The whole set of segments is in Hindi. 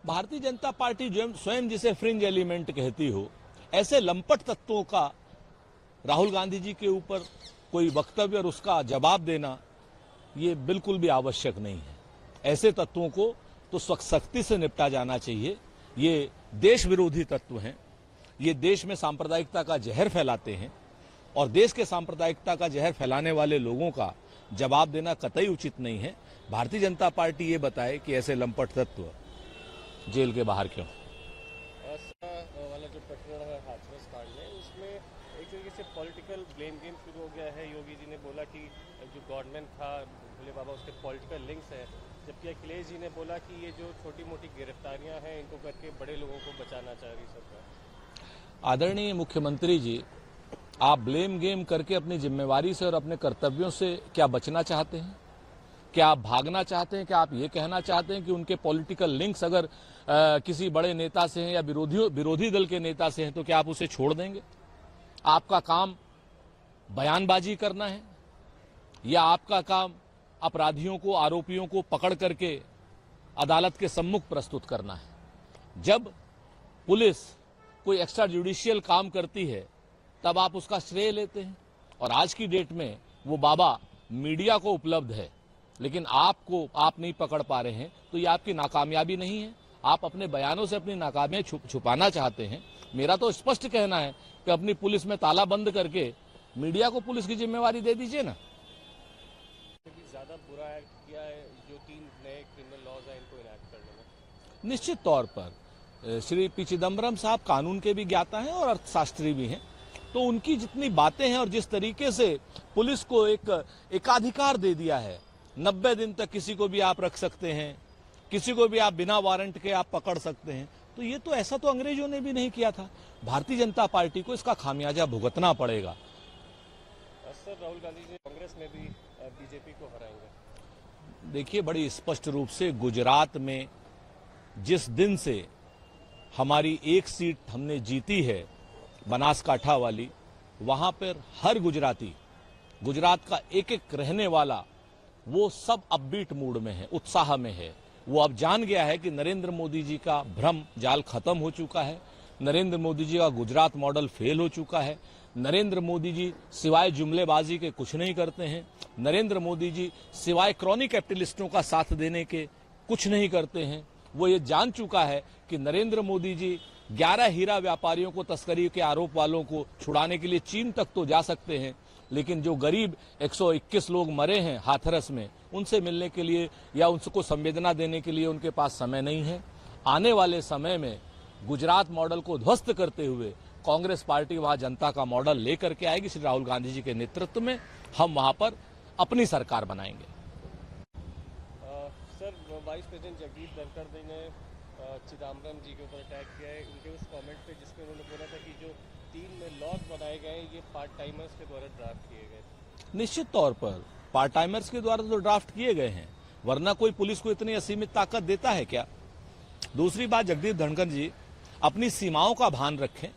भारतीय जनता पार्टी जो स्वयं जिसे फ्रिंज एलिमेंट कहती हो, ऐसे लंपट तत्वों का राहुल गांधी जी के ऊपर कोई वक्तव्य और उसका जवाब देना ये बिल्कुल भी आवश्यक नहीं है। ऐसे तत्वों को तो सख्ती से निपटा जाना चाहिए। ये देश विरोधी तत्व हैं, ये देश में सांप्रदायिकता का जहर फैलाते हैं और देश के सांप्रदायिकता का जहर फैलाने वाले लोगों का जवाब देना कतई उचित नहीं है। भारतीय जनता पार्टी ये बताए कि ऐसे लंपट तत्व जेल के बाहर क्यों। वाला जो प्रकरण है हाथरस कांड में, उसमें एक तरीके से पॉलिटिकल ब्लेम गेम शुरू हो गया है। योगी जी ने बोला कि जो गवर्नमेंट था भोले बाबा उसके पॉलिटिकल लिंक्स हैं, जबकि अखिलेश जी ने बोला कि ये जो छोटी मोटी गिरफ्तारियां हैं इनको करके बड़े लोगों को बचाना चाह रही सरकार। आदरणीय मुख्यमंत्री जी, आप ब्लेम गेम करके अपनी जिम्मेवारी से और अपने कर्तव्यों से क्या बचना चाहते हैं? क्या आप भागना चाहते हैं? क्या आप ये कहना चाहते हैं कि उनके पॉलिटिकल लिंक्स अगर किसी बड़े नेता से हैं या विरोधी दल के नेता से हैं तो क्या आप उसे छोड़ देंगे? आपका काम बयानबाजी करना है या आपका काम अपराधियों को, आरोपियों को पकड़ करके अदालत के सम्मुख प्रस्तुत करना है? जब पुलिस कोई एक्स्ट्रा जुडिशियल काम करती है तब आप उसका श्रेय लेते हैं। और आज की डेट में वो बाबा मीडिया को उपलब्ध है, लेकिन आप नहीं पकड़ पा रहे हैं, तो ये आपकी नाकामयाबी नहीं है? आप अपने बयानों से अपनी नाकामियां छुपाना चाहते हैं। मेरा तो स्पष्ट कहना है कि अपनी पुलिस में ताला बंद करके मीडिया को पुलिस की जिम्मेवारी दे दीजिए ना। ज्यादा बुरा एक्ट किया है जो 3 नए क्रिमिनल लॉज हैं इनको इनैक्ट करने में। निश्चित तौर पर श्री पी चिदम्बरम साहब कानून के भी ज्ञाता हैं और अर्थशास्त्री भी हैं, तो उनकी जितनी बातें हैं और जिस तरीके से पुलिस को एक एकाधिकार दे दिया है, 90 दिन तक किसी को भी आप रख सकते हैं, किसी को भी आप बिना वारंट के आप पकड़ सकते हैं, तो ये तो ऐसा तो अंग्रेजों ने भी नहीं किया था। भारतीय जनता पार्टी को इसका खामियाजा भुगतना पड़ेगा। सर, राहुल गांधी जी कांग्रेस में भी बीजेपी को हराएंगे? देखिए, बड़ी स्पष्ट रूप से गुजरात में जिस दिन से हमारी एक सीट हमने जीती है बनासकांठा वाली, वहां पर हर गुजराती, गुजरात का एक एक रहने वाला, वो सब अपबीट मूड में है, उत्साह में है। वो अब जान गया है कि नरेंद्र मोदी जी का भ्रम जाल खत्म हो चुका है, नरेंद्र मोदी जी का गुजरात मॉडल फेल हो चुका है, नरेंद्र मोदी जी सिवाय जुमलेबाजी के कुछ नहीं करते हैं, नरेंद्र मोदी जी सिवाय क्रॉनिक कैपिटलिस्टों का साथ देने के कुछ नहीं करते हैं। वो ये जान चुका है कि नरेंद्र मोदी जी 11 हीरा व्यापारियों को तस्करी के आरोप वालों को छुड़ाने के लिए चीन तक तो जा सकते हैं, लेकिन जो गरीब 121 लोग मरे हैं हाथरस में, उनसे मिलने के लिए या उनको संवेदना देने के लिए उनके पास समय नहीं है। आने वाले समय में गुजरात मॉडल को ध्वस्त करते हुए कांग्रेस पार्टी वहां जनता का मॉडल लेकर के आएगी। श्री राहुल गांधी जी के नेतृत्व में हम वहां पर अपनी सरकार बनाएंगे। Sir, vice president Jagdeep Dhankhar ने चिदम्बरम जी के ऊपर अटैक किया है, उनके उस कमेंट पे जिसमें उन्होंने बोला था कि जो 3 लॉज बनाए गए ये पार्ट टाइमर्स के द्वारा ड्राफ्ट किए गए। निश्चित तौर पर पार्ट टाइमर्स के द्वारा तो ड्राफ्ट किए गए हैं, वरना कोई पुलिस को इतनी असीमित ताकत देता है क्या? दूसरी बात, जगदीप धनखड़ जी अपनी सीमाओं का भान रखें।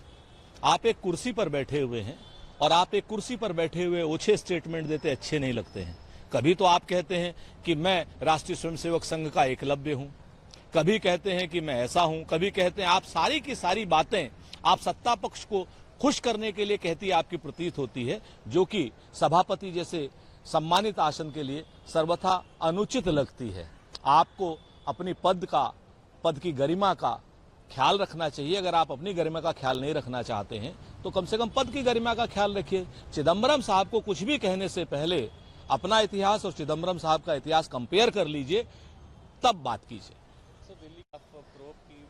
आप एक कुर्सी पर बैठे हुए हैं और आप एक कुर्सी पर बैठे हुए ओछे स्टेटमेंट देते अच्छे नहीं लगते हैं। कभी तो आप कहते हैं कि मैं राष्ट्रीय स्वयंसेवक संघ का एकलव्य हूं, कभी कहते हैं कि मैं ऐसा हूं, कभी कहते हैं, आप सारी की सारी बातें आप सत्ता पक्ष को खुश करने के लिए कहती आपकी प्रतीत होती है, जो कि सभापति जैसे सम्मानित आसन के लिए सर्वथा अनुचित लगती है। आपको अपनी पद की गरिमा का ख्याल रखना चाहिए। अगर आप अपनी गरिमा का ख्याल नहीं रखना चाहते हैं तो कम से कम पद की गरिमा का ख्याल रखिए। चिदम्बरम साहब को कुछ भी कहने से पहले अपना इतिहास और चिदम्बरम साहब का इतिहास कंपेयर कर लीजिए, तब बात कीजिए। सर, दिल्ली प्रोब की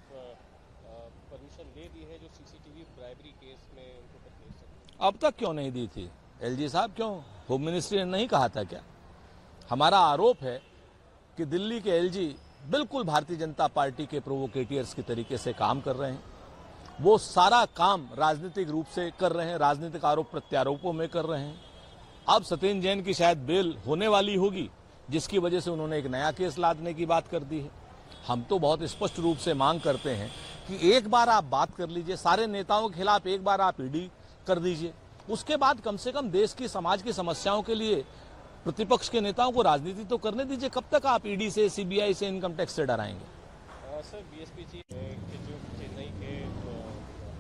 परमिशन दे दी है जो सीसीटीवी ब्राइबरी केस में उनको पकड़, अब तक क्यों नहीं दी थी? एलजी साहब, क्यों होम मिनिस्ट्री ने नहीं कहा था क्या? हमारा आरोप है कि दिल्ली के एलजी बिल्कुल भारतीय जनता पार्टी के प्रोवोकेटियर्स की तरीके से काम कर रहे हैं। वो सारा काम राजनीतिक रूप से कर रहे हैं, राजनीतिक आरोप प्रत्यारोपों में कर रहे हैं। अब सत्येंद्र जैन की शायद बेल होने वाली होगी, जिसकी वजह से उन्होंने एक नया केस लादने की बात कर दी है। हम तो बहुत स्पष्ट रूप से मांग करते हैं कि एक बार आप बात कर लीजिए, सारे नेताओं के खिलाफ एक बार आप ईडी कर दीजिए, उसके बाद कम से कम देश की, समाज की समस्याओं के लिए प्रतिपक्ष के नेताओं को राजनीति तो करने दीजिए। कब तक आप ईडी से, सीबीआई से, इनकम टैक्स से डराएंगे? सर बीएसपी चीफ के जो चेन्नई के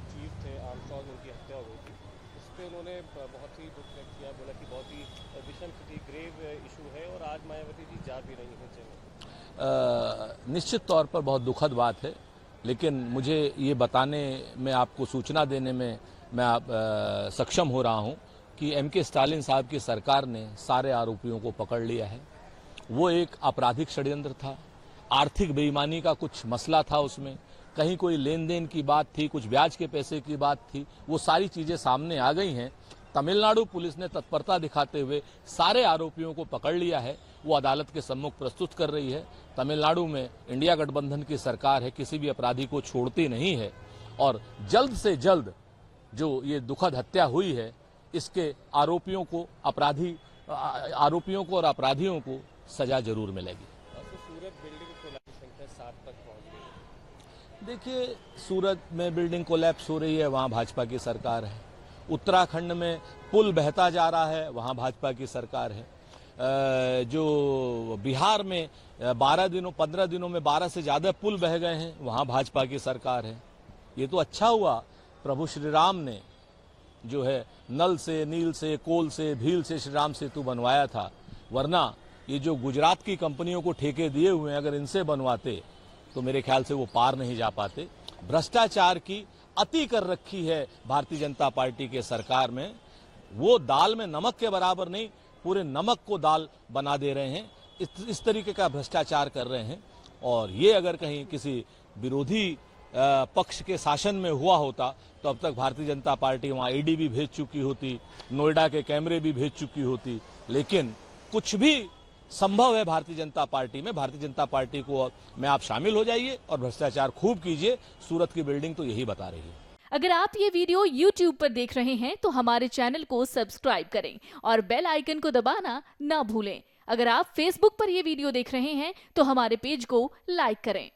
चीफ थे आर्मस्ट्रॉन्ग, उनकी हत्या हो गई थी, उस पर उन्होंने बहुत ही दुख व्यक्त किया, बोला कि बहुत ही विषम स्थिति, ग्रेव इशू है और आज मायावती जी जा भी रही हैं चेन्नई। निश्चित तौर पर बहुत दुखद बात है, लेकिन मुझे ये बताने में, आपको सूचना देने में मैं सक्षम हो रहा हूं कि एमके स्टालिन साहब की सरकार ने सारे आरोपियों को पकड़ लिया है। वो एक आपराधिक षड्यंत्र था, आर्थिक बेईमानी का कुछ मसला था, उसमें कहीं कोई लेन देन की बात थी, कुछ ब्याज के पैसे की बात थी, वो सारी चीजें सामने आ गई हैं। तमिलनाडु पुलिस ने तत्परता दिखाते हुए सारे आरोपियों को पकड़ लिया है, वो अदालत के सम्मुख प्रस्तुत कर रही है। तमिलनाडु में इंडिया गठबंधन की सरकार है, किसी भी अपराधी को छोड़ती नहीं है और जल्द से जल्द जो ये दुखद हत्या हुई है, इसके आरोपियों को और अपराधियों को सजा जरूर मिलेगी। सूरत बिल्डिंग कोलैप्स संख्या 7 तक पहुंच गई। देखिए, सूरत में बिल्डिंग कोलैप्स हो रही है, वहां भाजपा की सरकार है। उत्तराखंड में पुल बहता जा रहा है, वहां भाजपा की सरकार है। जो बिहार में 15 दिनों में 12 से ज्यादा पुल बह गए हैं, वहां भाजपा की सरकार है। ये तो अच्छा हुआ प्रभु श्री राम ने जो है नल से, नील से, कोल से, भील से श्री राम सेतु बनवाया था, वरना ये जो गुजरात की कंपनियों को ठेके दिए हुए हैं, अगर इनसे बनवाते तो मेरे ख्याल से वो पार नहीं जा पाते। भ्रष्टाचार की अति कर रखी है भारतीय जनता पार्टी के सरकार में। वो दाल में नमक के बराबर नहीं, पूरे नमक को दाल बना दे रहे हैं, इस तरीके का भ्रष्टाचार कर रहे हैं। और ये अगर कहीं किसी विरोधी पक्ष के शासन में हुआ होता तो अब तक भारतीय जनता पार्टी वहां ईडी भी भेज चुकी होती, नोएडा के कैमरे भी भेज चुकी होती। लेकिन कुछ भी संभव है भारतीय जनता पार्टी में। भारतीय जनता पार्टी को में आप शामिल हो जाइए और भ्रष्टाचार खूब कीजिए। सूरत की बिल्डिंग तो यही बता रही है। अगर आप ये वीडियो YouTube पर देख रहे हैं तो हमारे चैनल को सब्सक्राइब करें और बेल आइकन को दबाना ना भूलें। अगर आप Facebook पर ये वीडियो देख रहे हैं तो हमारे पेज को लाइक करें।